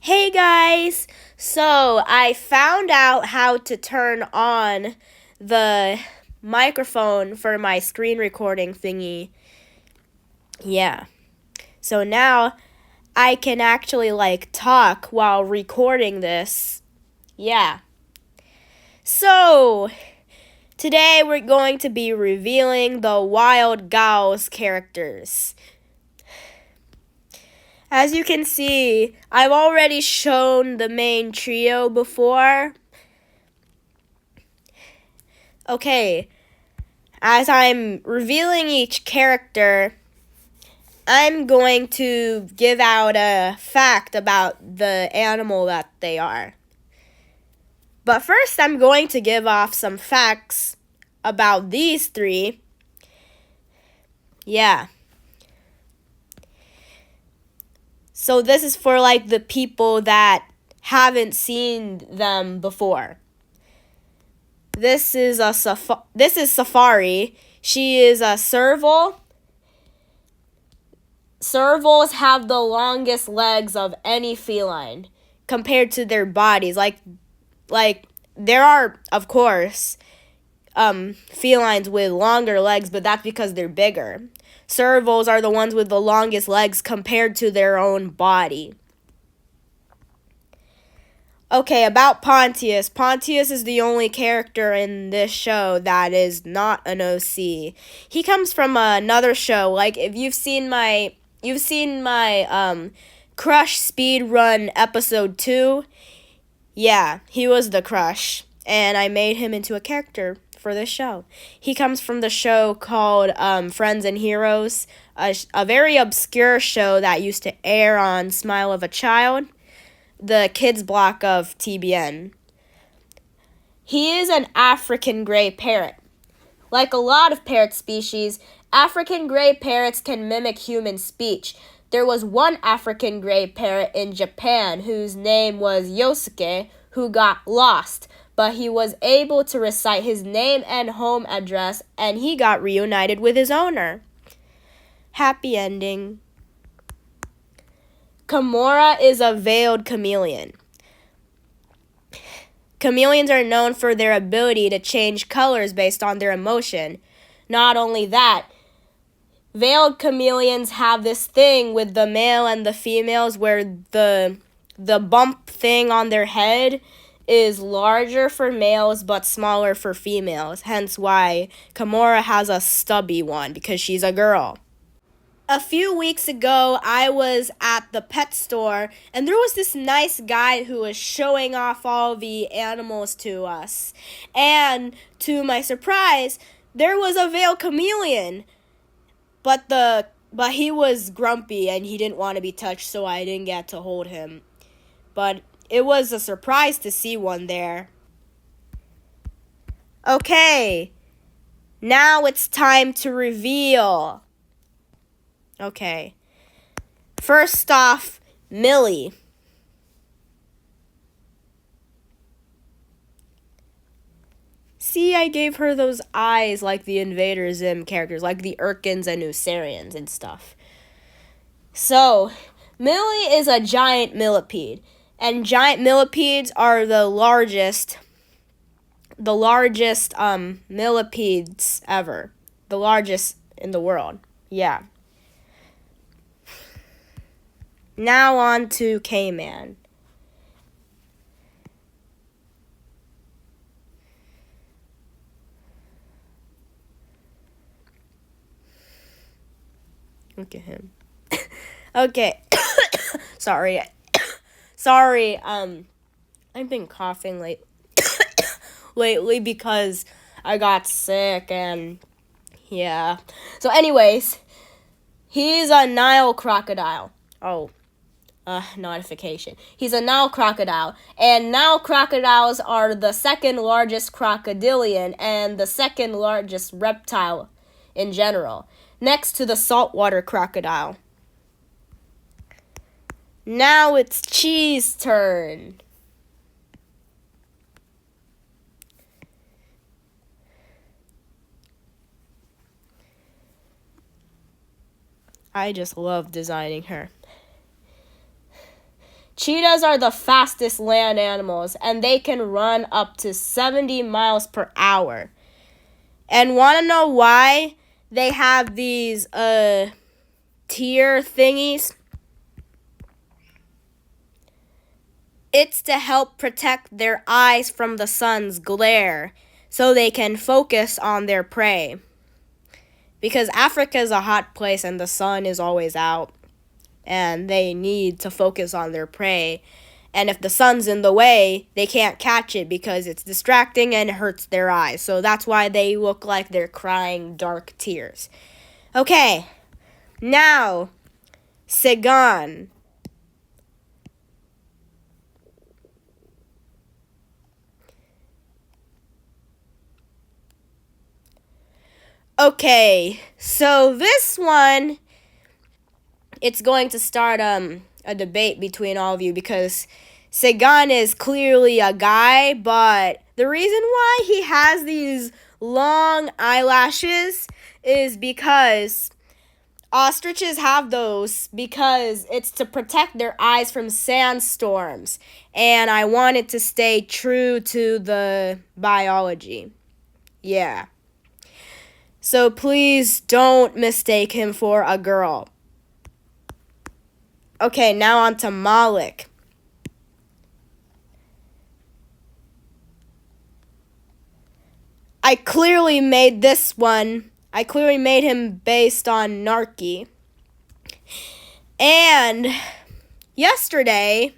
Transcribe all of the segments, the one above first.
Hey guys! So I found out how to turn on the microphone for my screen recording thingy. Yeah. So now I can actually talk while recording this. Yeah. So today we're going to be revealing the wild Gaos characters. As you can see, I've already shown the main trio before. Okay, as I'm revealing each character, I'm going to give out a fact about the animal that they are. But first, I'm going to give off some facts about these three. Yeah. So this is for the people that haven't seen them before. This is Safari. She is a serval. Servals have the longest legs of any feline compared to their bodies. There are, of course, felines with longer legs, but that's because they're bigger. Servals are the ones with the longest legs compared to their own body. Okay, about Pontius. Pontius is the only character in this show that is not an OC. He comes from another show. If you've seen my Crush Speed Run episode 2. Yeah, he was the Crush, and I made him into a character for this show. He comes from the show called Friends and Heroes, a very obscure show that used to air on Smile of a Child, the kids block of TBN. He is an African gray parrot. Like a lot of parrot species, African gray parrots can mimic human speech. There was one African gray parrot in Japan whose name was Yosuke, who got lost, but he was able to recite his name and home address, and he got reunited with his owner. Happy ending. Kimura is a veiled chameleon. Chameleons are known for their ability to change colors based on their emotion. Not only that, veiled chameleons have this thing with the male and the females where the bump thing on their head is larger for males but smaller for females. Hence why Kimura has a stubby one, because she's a girl. A few weeks ago, I was at the pet store, and there was this nice guy who was showing off all the animals to us. And to my surprise, there was a veiled chameleon. But he was grumpy and he didn't want to be touched, so I didn't get to hold him. But it was a surprise to see one there. Okay, now it's time to reveal. Okay. First off, Millie. See, I gave her those eyes like the Invader Zim characters, like the Urkins and Usarians and stuff. So, Millie is a giant millipede, and giant millipedes are the largest millipedes ever. The largest in the world. Yeah. Now on to Cayman. Look at him. Okay. Sorry. I've been coughing lately because I got sick and yeah. So anyways, he's a Nile crocodile. Notification. He's a Nile crocodile, and Nile crocodiles are the second largest crocodilian and the second largest reptile in general, next to the saltwater crocodile. Now it's Chee's turn. I just love designing her. Cheetahs are the fastest land animals, and they can run up to 70 miles per hour. And want to know why they have these tear thingies? It's to help protect their eyes from the sun's glare so they can focus on their prey. Because Africa is a hot place and the sun is always out, and they need to focus on their prey. And if the sun's in the way, they can't catch it because it's distracting and hurts their eyes. So that's why they look like they're crying dark tears. Okay, now, Seon. Okay, so this one, it's going to start a debate between all of you because Seon is clearly a guy, but the reason why he has these long eyelashes is because ostriches have those because it's to protect their eyes from sandstorms, and I wanted to stay true to the biology. Yeah. So please don't mistake him for a girl. Okay, now on to Maalik. I clearly made him based on Narky. And yesterday,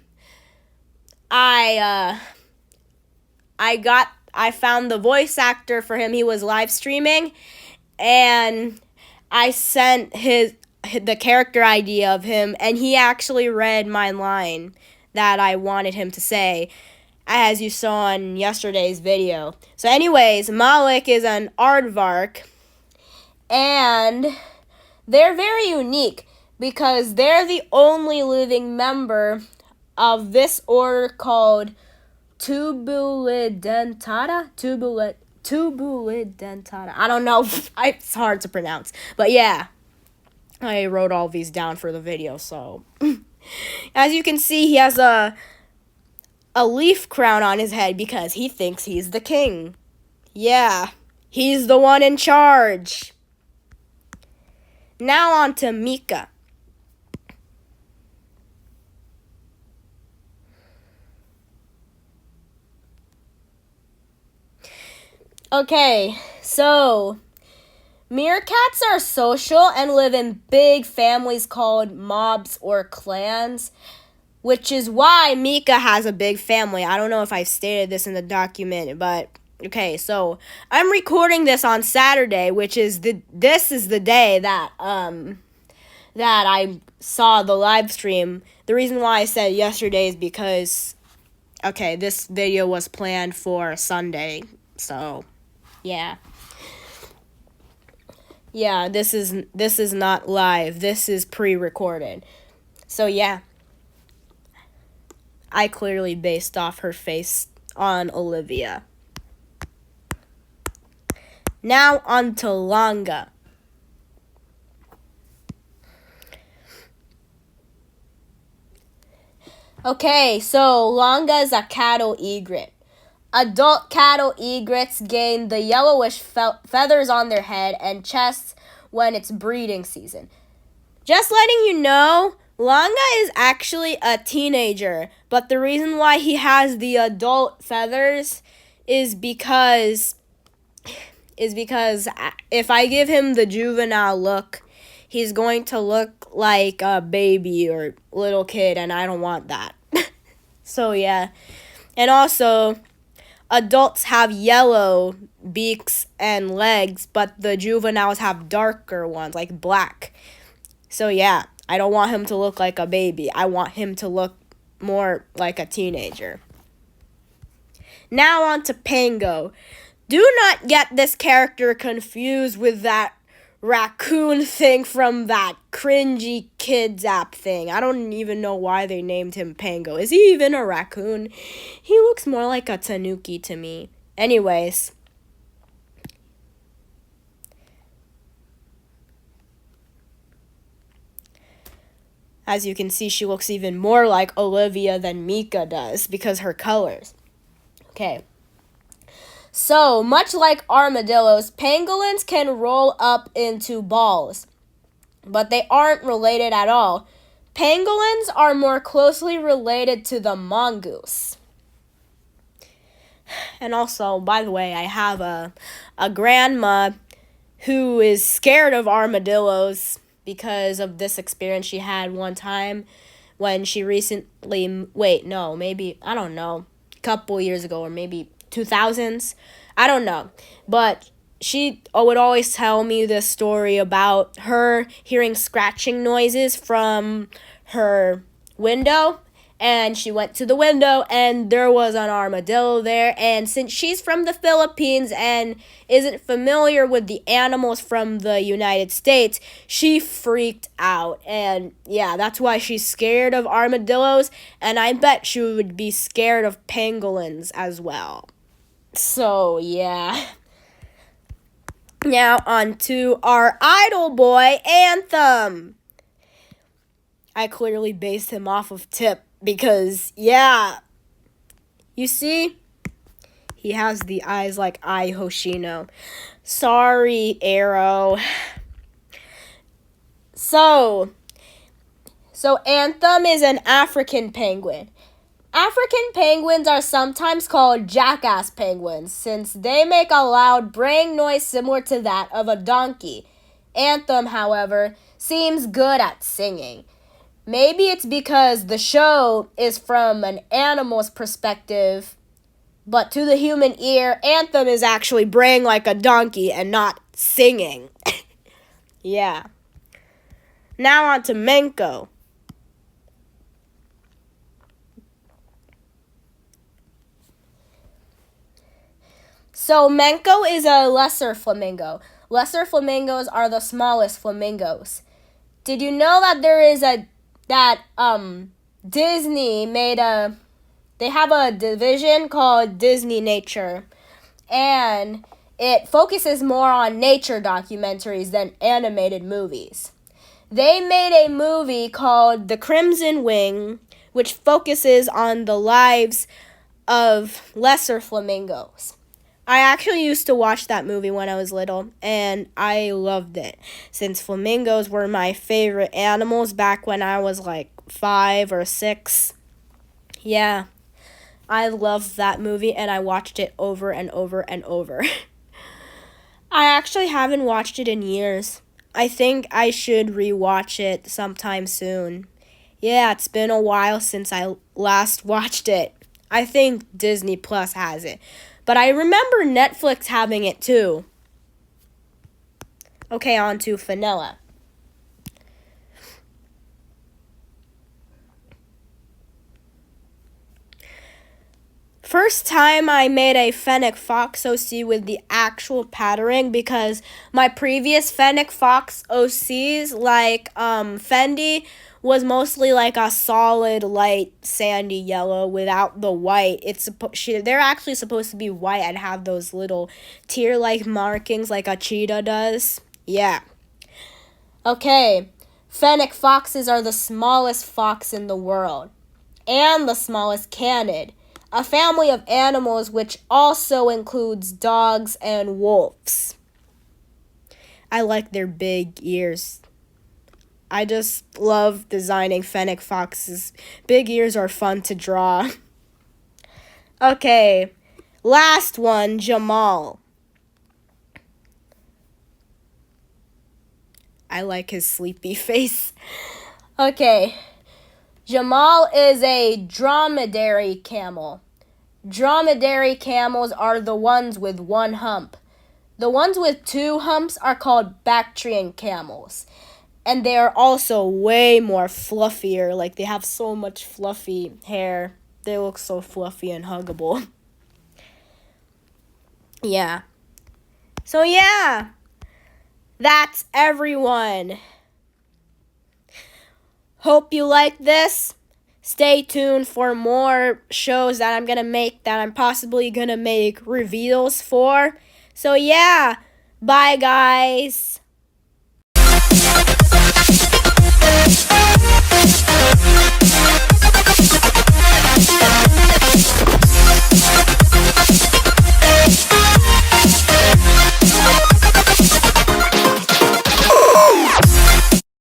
I found the voice actor for him. He was live streaming, and I sent the character ID of him, and he actually read my line that I wanted him to say, as you saw in yesterday's video. So anyways, Maalik is an aardvark, and they're very unique because they're the only living member of this order called Tubulidentata. I don't know. It's hard to pronounce. But yeah, I wrote all these down for the video. So, as you can see, he has a leaf crown on his head because he thinks he's the king. Yeah, he's the one in charge. Now on to Mika. Okay, so meerkats are social and live in big families called mobs or clans, which is why Mika has a big family. I don't know if I stated this in the document, but okay, so I'm recording this on Saturday, which is the day that I saw the live stream. The reason why I said yesterday is because this video was planned for Sunday. So, yeah. Yeah, this is not live. This is pre-recorded. So, yeah. I clearly based off her face on Olivia. Now on to Langa. Okay, so Langa is a cattle egret. Adult cattle egrets gain the yellowish feathers on their head and chests when it's breeding season. Just letting you know, Langa is actually a teenager, but the reason why he has the adult feathers is because if I give him the juvenile look, he's going to look like a baby or little kid, and I don't want that. So, yeah. And also, adults have yellow beaks and legs, but the juveniles have darker ones, like black. So, yeah, I don't want him to look like a baby. I want him to look more like a teenager. Now on to Pango. Do not get this character confused with that raccoon thing from that cringy kids app thing. I don't even know why they named him Pango. Is he even a raccoon? He looks more like a tanuki to me. Anyways. As you can see, she looks even more like Olivia than Mika does because her colors. Okay. So, much like armadillos, pangolins can roll up into balls, but they aren't related at all. Pangolins are more closely related to the mongoose. And also, by the way, I have a grandma who is scared of armadillos because of this experience she had one time when she recently, I don't know, a couple years ago or maybe 2000s. I don't know. But she would always tell me this story about her hearing scratching noises from her window. And she went to the window and there was an armadillo there. And since she's from the Philippines and isn't familiar with the animals from the United States, she freaked out. And yeah, that's why she's scared of armadillos. And I bet she would be scared of pangolins as well. So yeah. Now on to our idol boy, Anthem. I clearly based him off of Tip. Because, yeah, you see, he has the eyes like Ai Hoshino. Sorry, Arrow. So Anthem is an African penguin. African penguins are sometimes called jackass penguins since they make a loud braying noise similar to that of a donkey. Anthem, however, seems good at singing. Maybe it's because the show is from an animal's perspective, but to the human ear, Anthem is actually braying like a donkey and not singing. Yeah. Now on to Minko. So Minko is a lesser flamingo. Lesser flamingos are the smallest flamingos. Did you know that Disney they have a division called Disney Nature, and it focuses more on nature documentaries than animated movies. They made a movie called The Crimson Wing, which focuses on the lives of lesser flamingos. I actually used to watch that movie when I was little, and I loved it, since flamingos were my favorite animals back when I was like 5 or 6. Yeah, I loved that movie, and I watched it over and over and over. I actually haven't watched it in years. I think I should rewatch it sometime soon. Yeah, it's been a while since I last watched it. I think Disney Plus has it. But I remember Netflix having it too. Okay, on to Vanilla. First time I made a Fennec Fox OC with the actual patterning because my previous Fennec Fox OCs like Fendi was mostly like a solid light sandy yellow without the white. They're actually supposed to be white and have those little tear-like markings like a cheetah does. Yeah. Okay. Fennec foxes are the smallest fox in the world and the smallest canid, a family of animals which also includes dogs and wolves. I like their big ears. I just love designing Fennec foxes. Big ears are fun to draw. Okay, last one, Jamal. I like his sleepy face. Okay, Jamal is a dromedary camel. Dromedary camels are the ones with one hump. The ones with 2 humps are called Bactrian camels. And they are also way more fluffier. Like, they have so much fluffy hair. They look so fluffy and huggable. Yeah. So, yeah. That's everyone. Hope you like this. Stay tuned for more shows that I'm going to make, that I'm possibly going to make reveals for. So, yeah. Bye, guys.